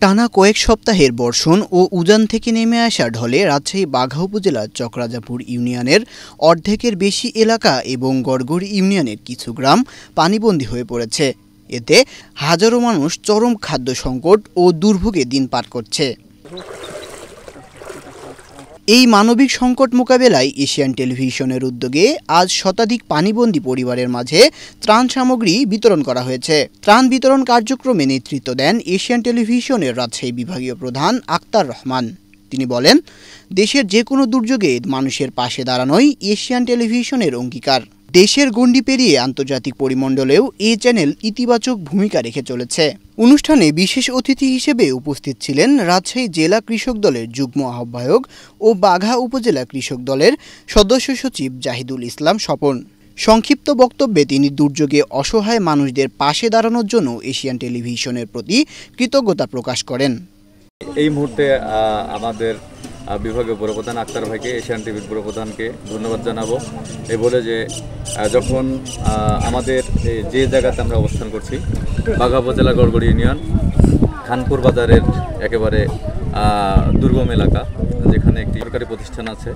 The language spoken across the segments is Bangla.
টানা কয়েক সপ্তাহের বর্ষণ ও উজান থেকে নেমে আসা ঢলে রাজশাহী বাঘা উপজেলার চকরাজাপুর ইউনিয়নের অর্ধেকের বেশি এলাকা এবং গড়গড়ি ইউনিয়নের কিছু গ্রাম পানিবন্দী হয়ে পড়েছে। এতে হাজারো মানুষ চরম খাদ্য সংকট ও দুর্ভোগে দিন পার করছে। এই মানবিক সংকট মোকাবেলায় এশিয়ান টেলিভিশনের উদ্যোগে আজ শতাধিক পানিবন্দী পরিবারের মাঝে ত্রাণ সামগ্রী বিতরণ করা হয়েছে। ত্রাণ বিতরণ কার্যক্রমে নেতৃত্ব দেন এশিয়ান টেলিভিশনের রাজশাহী বিভাগীয় প্রধান আক্তার রহমান। তিনি বলেন, দেশের যে কোনো দুর্যোগে মানুষের পাশে দাঁড়ানোই এশিয়ান টেলিভিশনের অঙ্গীকার। দেশের গণ্ডি পেরিয়ে আন্তর্জাতিক পরিমণ্ডলেও এই চ্যানেল ইতিবাচক ভূমিকা রেখে চলেছে। অনুষ্ঠানে বিশেষ অতিথি হিসেবে উপস্থিত ছিলেন রাজশাহী জেলা কৃষক দলের যুগ্ম আহ্বায়ক ও বাঘা উপজেলা কৃষক দলের সদস্য সচিব জাহিদুল ইসলাম স্বপন। সংক্ষিপ্ত বক্তব্যে তিনি দুর্যোগে অসহায় মানুষদের পাশে দাঁড়ানোর জন্য এশিয়ান টেলিভিশনের প্রতি কৃতজ্ঞতা প্রকাশ করেন। এই মুহূর্তে আমাদের বিভাগীয় পুরপ্রধান আক্তার ভাইকে, এশিয়ান টিভির পুরপ্রধানকে ধন্যবাদ জানাবো। এই বলে যে যখন আমাদের যে জায়গাতে আমরা অবস্থান করছি, বাঘা উপজেলা গড়গড়ি ইউনিয়ন খানপুর বাজারের একেবারে দুর্গম এলাকা, যেখানে একটি সরকারি প্রতিষ্ঠান আছে,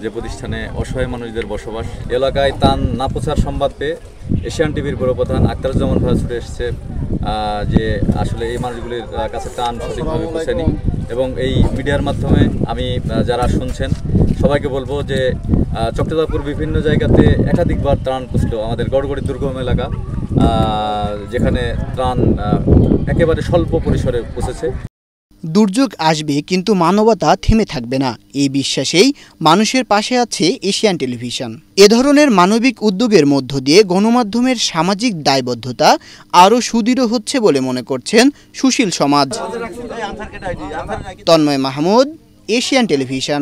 যে প্রতিষ্ঠানে অসহায় মানুষদের বসবাস, এলাকায় ত্রাণ না পৌঁছার সংবাদ পেয়ে এশিয়ান টিভির পুরপ্রধান আক্তারুজ্জামান ভাই ছুটে এসেছে যে আসলে এই মানুষগুলির কাছে ত্রাণ সঠিকভাবে পৌঁছায়নি। এবং এই মিডিয়ার মাধ্যমে আমি যারা শুনছেন সবাইকে বলবো যে চকরাজাপুর বিভিন্ন জায়গাতে একাধিকবার ত্রাণ পৌঁছলো, আমাদের গড়গড়ি দুর্গম এলাকা যেখানে ত্রাণ একেবারে স্বল্প পরিসরে পৌঁছেছে। দুর্যোগ আসবে, কিন্তু মানবতা থেমে থাকবে না, এই বিশ্বাসেই মানুষের পাশে আছে এশিয়ান টেলিভিশন। এ ধরনের মানবিক উদ্যোগের মধ্য দিয়ে গণমাধ্যমের সামাজিক দায়বদ্ধতা আরও সুদৃঢ় হচ্ছে বলে মনে করছেন সুশীল সমাজ। Tanmoy Mahmud, Asian television.